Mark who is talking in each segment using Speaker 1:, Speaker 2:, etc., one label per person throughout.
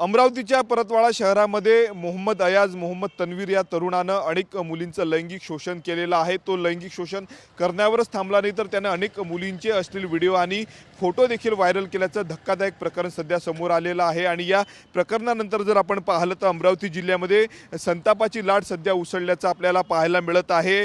Speaker 1: अमरावतीच्या परतवाडा शहरामध्ये मोहम्मद अयाज मोहम्मद तन्वीर या तरुणानं अनेक मुलींचं लैंगिक शोषण केलेलं आहे। तो लैंगिक शोषण करण्यावरच थांबला नाही तर त्याने अनेक मुलींचे अश्लील व्हिडिओ आणि फोटो देखील व्हायरल केल्याचं धक्कादायक प्रकरण सध्या समोर आलेलं आहे। आणि या प्रकरणानंतर जर आपण पाहिलं तर अमरावती जिल्ह्यामध्ये संतापाची लाट सध्या उसळल्याचं आपल्याला पाहायला मिळत आहे।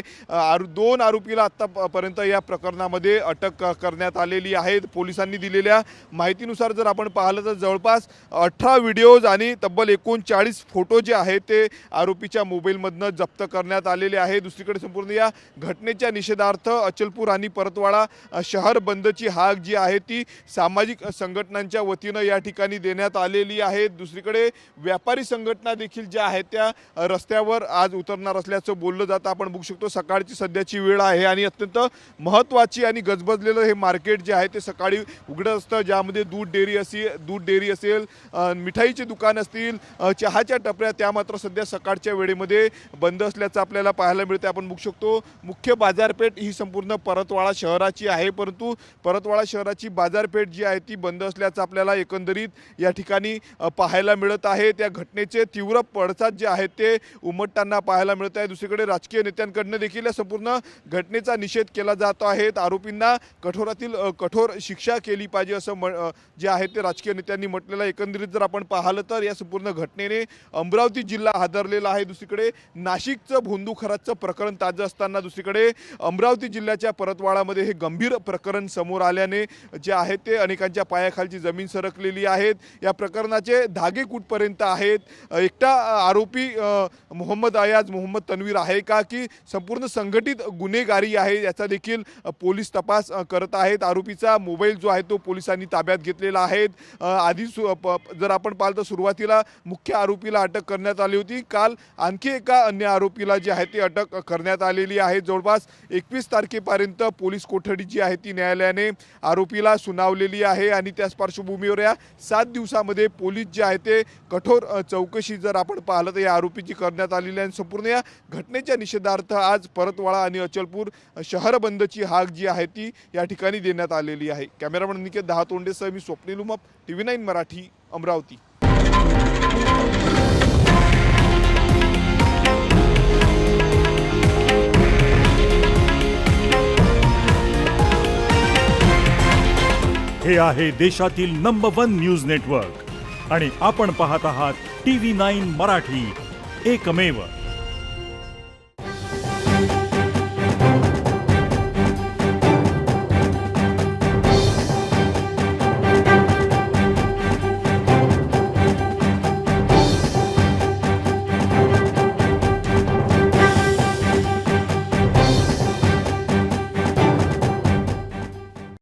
Speaker 1: दोन आरोपीला आतापर्यंत या प्रकरणामध्ये अटक करण्यात आलेली आहे। पोलिसांनी दिलेल्या माहितीनुसार जर आपण पाहिलं तर जवळपास 18 व्हिडिओज आणि तब्बल 39 फोटो जे आहेत ते आरोपीच्या मोबाईलमधनं जप्त करण्यात आलेले आहे। दुसरीकडे संपूर्ण या घटनेच्या निषेधार्थ अचलपूर आणि परतवाडा शहर बंदची हाक जी आहे ती सामाजिक संघटनांच्या वतीनं या ठिकाणी देण्यात आलेली आहे। दुसरीकडे व्यापारी संघटना देखील ज्या आहेत त्या रस्त्यावर आज उतरणार असल्याचं बोललं जातं। आपण बघू शकतो सकाळची सध्याची वेळ आहे आणि अत्यंत महत्त्वाची आणि गजबजलेलं हे मार्केट जे आहे ते सकाळी उघडं असतं, ज्यामध्ये दूध डेअरी असेल, मिठाईचे दुकान असतील, चहाच्या टपऱ्या त्या मात्र सध्या सकाळच्या वेळेमध्ये बंद असल्याचं आपल्याला पाहायला मिळते। आपण बघू शकतो मुख्य बाजारपेठ ही संपूर्ण परतवाडा शहराची आहे, परंतु परतवाडा शहराची बाजारपेठ जी आहे ती बंद असल्याचं आपल्याला एकंदरीत या ठिकाणी पाहायला मिळत आहे। त्या घटनेचे तीव्र पडसाद जे आहेत ते उमटताना पाहायला मिळत आहे। दुसरीकडे राजकीय नेत्यांकडून देखील या संपूर्ण घटनेचा निषेध केला जातो आहे। आरोपींना कठोरातील कठोर शिक्षा केली पाहिजे असं जे आहे ते राजकीय नेत्यांनी म्हटलेलं आहे। एकंदरीत जर आपण पाहिलं तर या संपूर्ण घटनेने अमरावती जिल्हा हादरलेला आहे। दुसरीकडे नाशिकचं भोंदू खरातचं प्रकरण ताजं असताना दुसरीकडे अमरावती जिल्ह्याच्या परतवाडामध्ये हे गंभीर प्रकरण समोर आल्याने जे आहे ते अनेकांच्या पायाखालची जमीन सरकलेली आहेत। या प्रकरणाचे धागे कुठपर्यंत आहेत, एकटा आरोपी मोहम्मद अयाज मोहम्मद तन्वीर आहे का की संपूर्ण संघटित गुन्हेगारी आहे याचा देखील पोलीस तपास करत आहेत। आरोपीचा मोबाईल जो आहे तो पोलिसांनी ताब्यात घेतलेला आहे। आधी जर आपण पाहिलं तर सुरुवातीला मुख्य आरोपीला अटक करण्यात आली होती, काल आणखी एका अन्य आरोपीला जी आहे ती अटक करण्यात आलेली आहे। जवळपास 21 तारखेपर्यंत पोलीस कोठडी जी आहे ती न्यायालयाने आरोपीला सुनावलेली आहे आणि त्याच पार्श्वभूमीवर या 7 दिवसामध्ये पोलीस जे आहे ते कठोर चौकशी जर आपण पाहिलं तर या आरोपीची करण्यात आलेली आहे। संपूर्ण या घटनेच्या निषेधार्थ आज परतवाडा आणि अचलपूर शहर बंदची हाक जी आहे ती या ठिकाणी देण्यात आलेली आहे। कॅमेरामन निकेत दहातोंडेसह मी स्वप्नील उमप, TV9 मराठी, अमरावती।
Speaker 2: हे आहे देशातील नंबर 1 न्यूज नेटवर्क आणि आपण पाहत आहात TV9 मराठी, एकमेव।